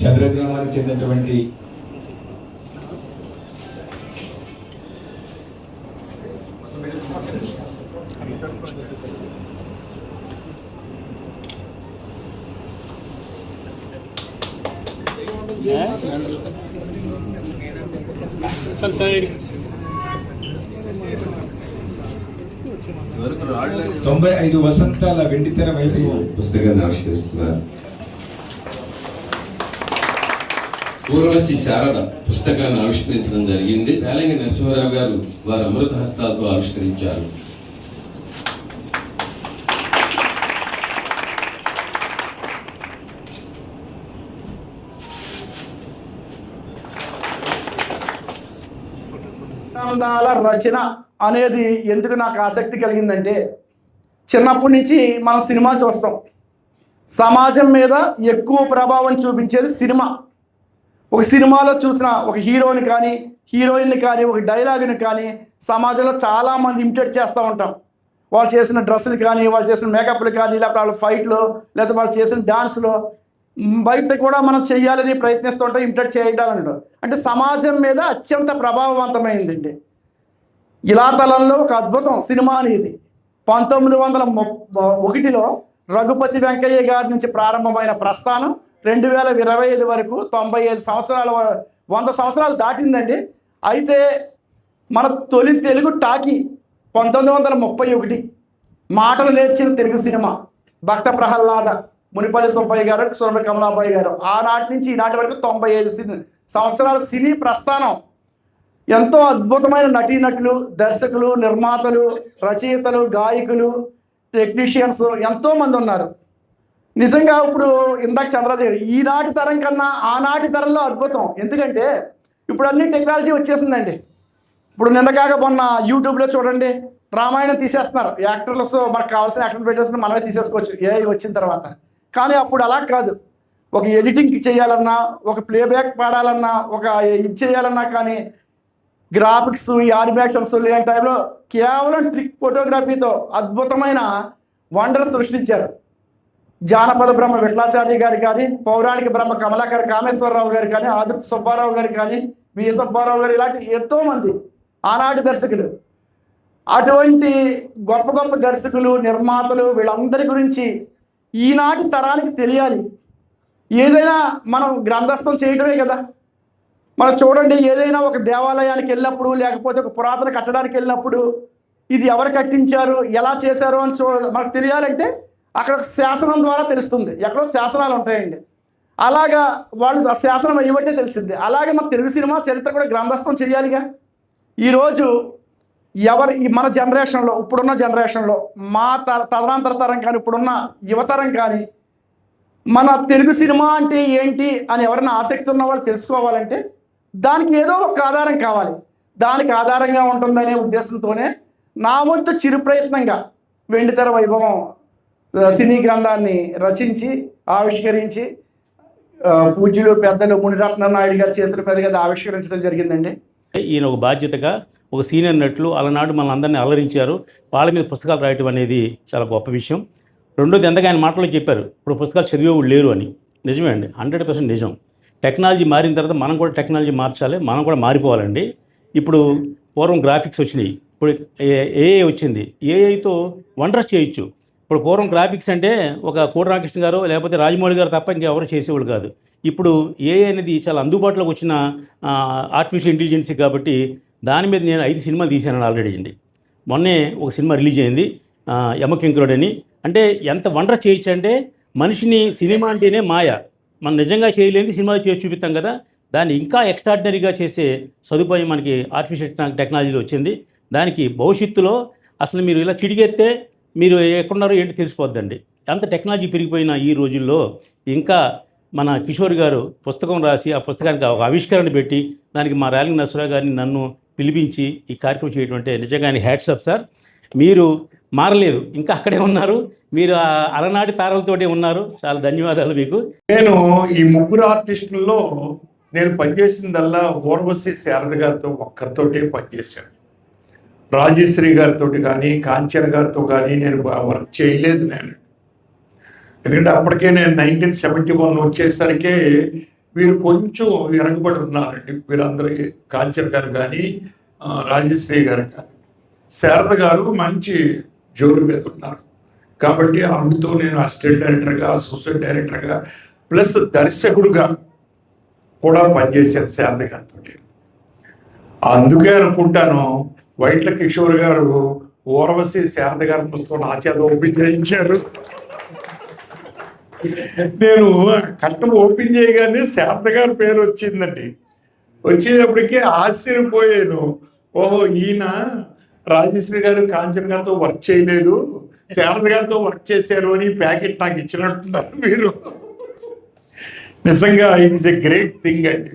చంద్ర గ్రామానికి చెందినటువంటి సైడ్ 95 వసంతాల వెండితెర వైపు పుస్తకాన్ని ఆవిష్కరిస్తున్నారు. పూర్వశ్రీ శారద పుస్తకాన్ని ఆవిష్కరించడం జరిగింది. రేలంగి నరసింహారావు గారు వారి అమృత హస్తాలతో ఆవిష్కరించారు. రచన అనేది ఎందుకు నాకు ఆసక్తి కలిగిందంటే, చిన్నప్పటి నుంచి మనం సినిమా చూస్తాం. సమాజం మీద ఎక్కువ ప్రభావం చూపించేది సినిమా. ఒక సినిమాలో చూసిన ఒక హీరోని కానీ హీరోయిన్ని కానీ ఒక డైలాగ్ని కానీ సమాజంలో చాలామంది ఇమిటేట్ చేస్తూ ఉంటాం. వాళ్ళు చేసిన డ్రెస్సులు కానీ, వాళ్ళు చేసిన మేకప్లు కానీ, లేకపోతే వాళ్ళ ఫైట్లు, లేకపోతే వాళ్ళు చేసిన డాన్స్లో బయట కూడా మనం చేయాలని ప్రయత్నిస్తుంటాం, ఇమిటేట్ చేయాలన్నాడు. అంటే సమాజం మీద అత్యంత ప్రభావవంతమైందండి. ఇలా తలంలో ఒక అద్భుతం సినిమా అనేది 1901లో రఘుపతి వెంకయ్య గారి నుంచి ప్రారంభమైన ప్రస్థానం 2025 వరకు 95 సంవత్సరాల 100 సంవత్సరాలు దాటిందండి. అయితే మన తొలి తెలుగు టాకీ 1931 మాటలు నేర్చిన తెలుగు సినిమా భక్త ప్రహ్లాద, మునిపల్లి సుబ్బయ్య గారు, సురభి కమలాబాయి గారు. ఆనాటి నుంచి ఈనాటి వరకు 95 సంవత్సరాల సినీ ప్రస్థానం. ఎంతో అద్భుతమైన నటీనటులు, దర్శకులు, నిర్మాతలు, రచయితలు, గాయకులు, టెక్నీషియన్స్ ఎంతోమంది ఉన్నారు. నిజంగా ఇప్పుడు ఇందాక చంద్రదేవి ఈనాటి తరం కన్నా ఆనాటి తరంలో అద్భుతం. ఎందుకంటే ఇప్పుడు అన్ని టెక్నాలజీ వచ్చేసిందండి. ఇప్పుడు నిన్నగాక మొన్న యూట్యూబ్లో చూడండి, రామాయణం తీసేస్తున్నారు. యాక్టర్లతో మనకు కావాల్సిన యాక్టర్ పెట్టేసిన మనమే తీసేసుకోవచ్చు ఏఐ వచ్చిన తర్వాత. కానీ అప్పుడు అలా కాదు. ఒక ఎడిటింగ్ చేయాలన్నా, ఒక ప్లేబ్యాక్ పాడాలన్నా, ఒక ఇది చేయాలన్నా కానీ గ్రాఫిక్స్, ఈ యానిమేషన్స్ లేని టైంలో కేవలం ట్రిక్ ఫోటోగ్రఫీతో అద్భుతమైన వండర్ సృష్టించారు. జానపద బ్రహ్మ విఠలాచార్య గారు కానీ, పౌరాణిక బ్రహ్మ కమలాకర కామేశ్వరరావు గారు కానీ, ఆదుర్తి సుబ్బారావు గారు కానీ, వి సుబ్బారావు గారు, ఇలాంటి ఎంతోమంది ఆనాటి దర్శకులు. అటువంటి గొప్ప గొప్ప దర్శకులు, నిర్మాతలు, వీళ్ళందరి గురించి ఈనాటి తరానికి తెలియాలి. ఏదైనా మనం గ్రంథస్థం చేయడమే కదా. మనం చూడండి, ఏదైనా ఒక దేవాలయానికి వెళ్ళినప్పుడు, లేకపోతే ఒక పురాతన కట్టడానికి వెళ్ళినప్పుడు ఇది ఎవరు కట్టించారు, ఎలా చేశారు అని మనకు తెలియాలంటే అక్కడ ఒక శాసనం ద్వారా తెలుస్తుంది. ఎక్కడో శాసనాలు ఉంటాయండి. అలాగా వాళ్ళు ఆ శాసనం అయ్యబట్టే తెలిసింది. అలాగే మన తెలుగు సినిమా చరిత్ర కూడా గ్రంథస్థం చేయాలిగా. ఈరోజు మన జనరేషన్లో, ఇప్పుడున్న జనరేషన్లో, మా తదనంతర తరం కానీ, ఇప్పుడున్న యువతరం కానీ మన తెలుగు సినిమా అంటే ఏంటి అని ఎవరైనా ఆసక్తి ఉన్న వాళ్ళు తెలుసుకోవాలంటే దానికి ఏదో ఒక ఆధారం కావాలి. దానికి ఆధారంగా ఉంటుందనే ఉద్దేశంతోనే నా వంతు చిరు ప్రయత్నంగా వెండితెర వైభవం సినీ గ్రంథాన్ని రచించి ఆవిష్కరించి పూజ్యులు పెద్దలు మునిరత్న నాయుడు గారి చేతుల మీదుగా ఆవిష్కరించడం జరిగిందండి. ఈయన ఒక బాధ్యతగా ఒక సీనియర్ నటులు అలనాడు మన అందరినీ అలరించారు. వాళ్ళ మీద పుస్తకాలు రాయటం అనేది చాలా గొప్ప విషయం. రెండోది, ఎంతగా ఆయన మాటలో చెప్పారు, ఇప్పుడు పుస్తకాలు చదివేవాళ్ళు లేరు అని. నిజమే అండి, 100% నిజం. టెక్నాలజీ మారిన తర్వాత మనం కూడా టెక్నాలజీ మార్చాలి, మనం కూడా మారిపోవాలండి. ఇప్పుడు పూర్వం గ్రాఫిక్స్ వచ్చినాయి, ఇప్పుడు ఏఐ వచ్చింది. ఏఐతో వండర్స్ చేయొచ్చు. ఇప్పుడు పూర్వం గ్రాఫిక్స్ అంటే ఒక కోడి రామకృష్ణ గారు లేకపోతే రాజమౌళి గారు తప్ప ఇంకెవరు చేసేవాళ్ళు కాదు. ఇప్పుడు ఏఐ అనేది చాలా అందుబాటులోకి వచ్చిన ఆర్టిఫిషియల్ ఇంటెలిజెన్సీ కాబట్టి దాని మీద నేను 5 సినిమాలు తీశాను ఆల్రెడీ అండి. మొన్నే ఒక సినిమా రిలీజ్ అయింది, యమకింకరుడు అని. అంటే ఎంత వండర్ చేయొచ్చు అంటే, మనిషిని సినిమా అంటేనే మాయ, మనం నిజంగా చేయలేనిది సినిమాలో చేసి చూపిస్తాం కదా, దాన్ని ఇంకా ఎక్స్ట్రాడినరీగా చేసే సదుపాయం మనకి ఆర్టిఫిషియల్ టెక్నాలజీలో వచ్చింది. దానికి భవిష్యత్తులో అసలు మీరు ఇలా చిడిగెత్తే మీరు ఎక్కడున్నారో ఏంటి తెలిసిపోద్దండి. అంత టెక్నాలజీ పెరిగిపోయిన ఈ రోజుల్లో ఇంకా మన కిషోర్ గారు పుస్తకం రాసి ఆ పుస్తకానికి ఒక ఆవిష్కరణ పెట్టి దానికి మా రేలంగి నరసింహారావు గారిని నన్ను పిలిపించి ఈ కార్యక్రమం చేయడం అంటే నిజంగా హ్యాట్స్ ఆఫ్ సార్. మీరు మారలేదు, ఇంకా అక్కడే ఉన్నారు, మీరు అలనాటి తారలతోటే ఉన్నారు. చాలా ధన్యవాదాలు మీకు. నేను ఈ ముగ్గురు ఆర్టిస్టుల్లో నేను పనిచేసిందల్లా ఊర్వశి శారద గారితో ఒక్కరితోటే పనిచేశాను. రాజశ్రీ గారితో కానీ కాంచన గారితో కానీ నేను వర్క్ చేయలేదు. నేను ఎందుకంటే అప్పటికే నేను 1971 వచ్చేసరికి వీరు కొంచెం వెనకబడి ఉన్నారండి. వీరందరూ కాంచన్ గారు కానీ రాజశ్రీ గారు కానీ. శారద గారు మంచి జోరు మీద ఉన్నారు కాబట్టి ఆమెతో నేను అసిస్టెంట్ డైరెక్టర్గా, అసోసియేట్ డైరెక్టర్గా ప్లస్ దర్శకుడుగా కూడా పనిచేశాను శారద గారితో. అందుకే అనుకుంటాను వైట్ల కిషోర్ గారు ఊర్వశి శారద గారి పుస్తకం నా చేత ఓపెన్ చేయించారు. నేను కట్టం ఓపెన్ చేయగానే శారద గారి పేరు వచ్చిందండి. వచ్చేటప్పటికీ ఆశ్చర్యపోయాను. ఓహో, ఈయన రాజశ్రీ గారు కాంచన్ గారితో వర్క్ చేయలేదు, శారద గారితో వర్క్ చేశారు అని ప్యాకెట్ నాకు ఇచ్చినట్టున్నారు మీరు. నిజంగా it is a great thing అండి.